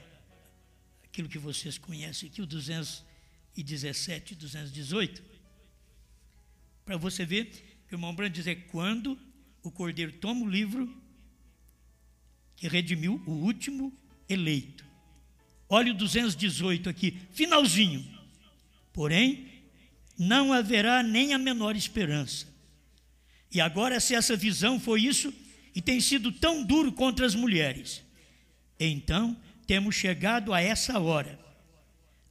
aquilo que vocês conhecem aqui, o 217 e 218, para você ver que o irmão Branco diz, é quando o Cordeiro toma o livro que redimiu o último eleito. Olha o 218 aqui, finalzinho. Porém, não haverá nem a menor esperança. E agora, se essa visão foi isso, e tem sido tão duro contra as mulheres, então temos chegado a essa hora.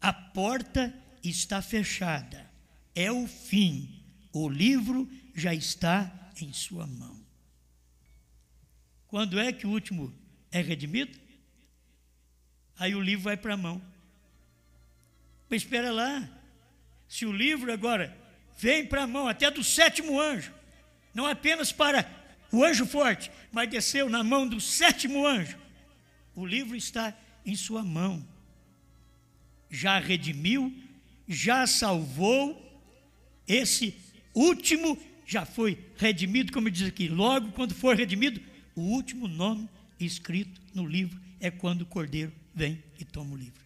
A porta está fechada, é o fim, o livro já está em sua mão. Quando é que o último é redimido? Aí o livro vai para a mão. Mas espera lá, se o livro agora vem para a mão até do sétimo anjo, não apenas para o anjo forte, mas desceu na mão do sétimo anjo, o livro está em sua mão. Já redimiu, já salvou, esse último já foi redimido, como diz aqui, logo quando for redimido, o último nome escrito no livro é quando o Cordeiro vem e toma o livro.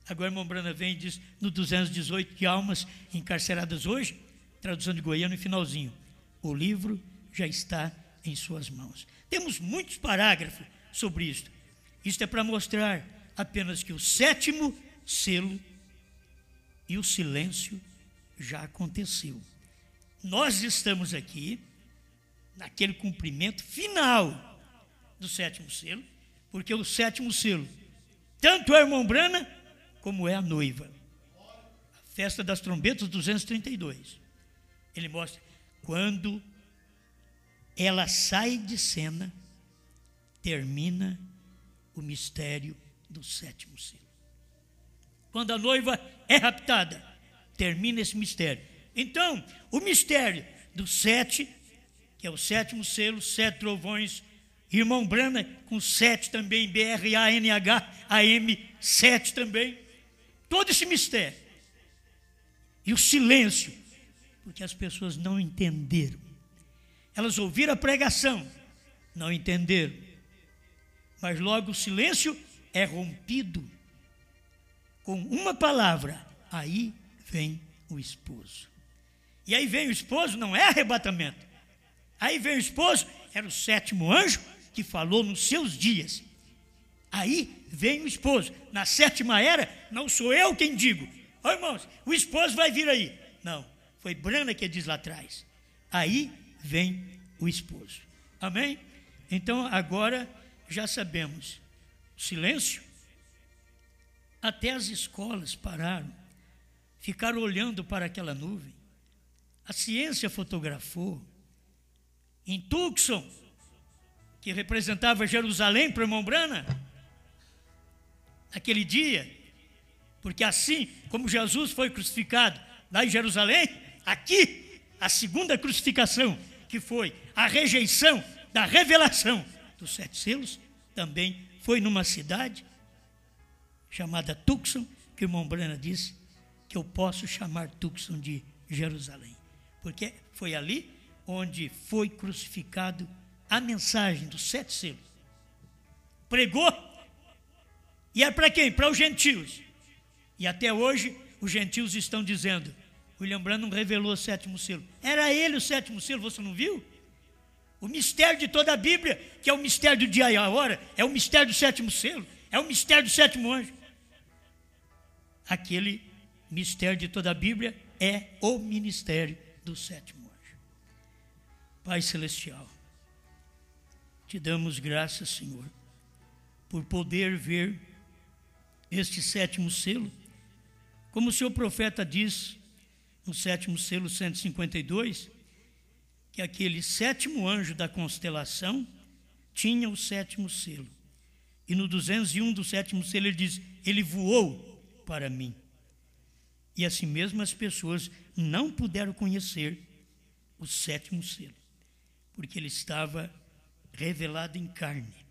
Agora, irmão Brana vem e diz no 218 que almas encarceradas hoje, tradução de Goiânia, no finalzinho, o livro já está em suas mãos. Temos muitos parágrafos sobre isto. Isto é para mostrar apenas que o sétimo selo e o silêncio já aconteceu. Nós estamos aqui naquele cumprimento final do sétimo selo, porque o sétimo selo tanto é o irmão Brana como é a noiva. A festa das trombetas 232. Ele mostra quando ela sai de cena, termina o mistério do sétimo selo. Quando a noiva é raptada, termina esse mistério. Então, o mistério do 7, que é o sétimo selo, 7 trovões, irmão Brana com 7 também, BRANH, AM 7 também. Todo esse mistério. E o silêncio, porque as pessoas não entenderam. Elas ouviram a pregação, não entenderam. Mas logo o silêncio é rompido com uma palavra. Aí vem o esposo. E aí vem o esposo, não é arrebatamento. Aí vem o esposo, era o sétimo anjo que falou nos seus dias. Aí vem o esposo. Na sétima era, não sou eu quem digo. Ó, irmãos, o esposo vai vir aí. Não, foi Brana que diz lá atrás. Aí vem o esposo. Amém? Então agora já sabemos. Silêncio. Até as escolas pararam, ficaram olhando para aquela nuvem. A ciência fotografou. Em Tucson, que representava Jerusalém para o irmão Brana, naquele dia, porque assim como Jesus foi crucificado lá em Jerusalém, aqui a segunda crucificação, que foi a rejeição da revelação dos 7 selos, também foi numa cidade chamada Tucson, que o irmão Brana disse que eu posso chamar Tucson de Jerusalém, porque foi ali onde foi crucificado a mensagem dos 7 selos. Pregou, e é para quem? Para os gentios. E até hoje os gentios estão dizendo, William Branham não revelou o 7º selo. Era ele o 7º selo, você não viu? O mistério de toda a Bíblia, que é o mistério do dia e a hora, é o mistério do 7º selo, é o mistério do 7º anjo. Aquele mistério de toda a Bíblia é o ministério do 7º anjo. Pai Celestial, te damos graças, Senhor, por poder ver este 7º selo, como o seu profeta diz no 7º selo 152, que aquele 7º anjo da constelação tinha o 7º selo. E no 201 do 7º selo ele diz, ele voou para mim. E assim mesmo as pessoas não puderam conhecer o 7º selo, porque ele estava revelado em carne.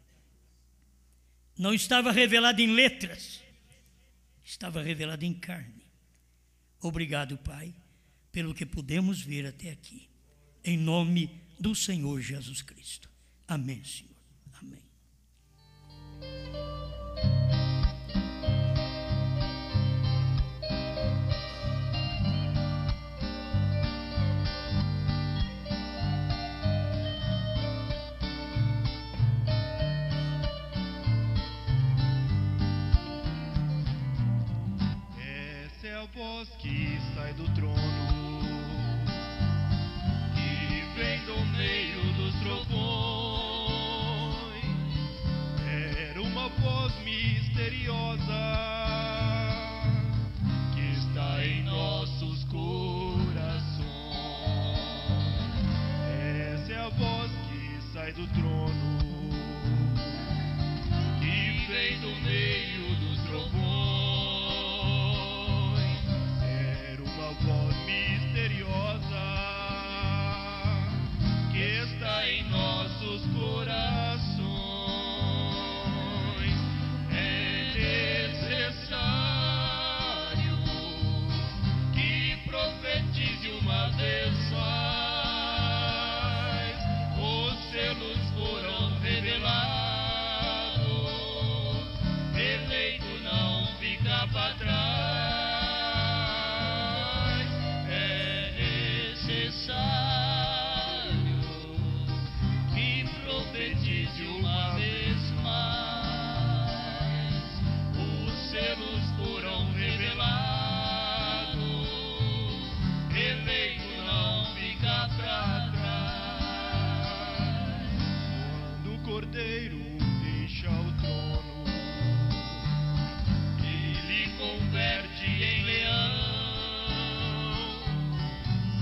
Não estava revelado em letras, estava revelado em carne. Obrigado, Pai, pelo que pudemos ver até aqui. Em nome do Senhor Jesus Cristo. Amém, Senhor. Amém. Essa é a voz que sai do trono, vem do meio dos trovões. Era uma voz misteriosa que está em nossos corações. Essa é a voz que sai do trono, que vem do meio dos trovões. Era uma voz misteriosa que está em nossos corações. É necessário que profetize uma vez mais. Os selos foram revelados, eleito não fica para trás. É necessário profetize uma vez mais. Os selos foram revelados, eleito não fica para trás. Quando o Cordeiro deixa o trono, ele converte em leão.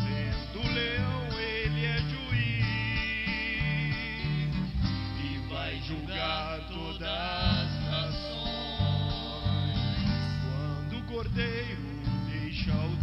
Sendo leão, ele é julgar todas as nações. Quando o Cordeiro deixa o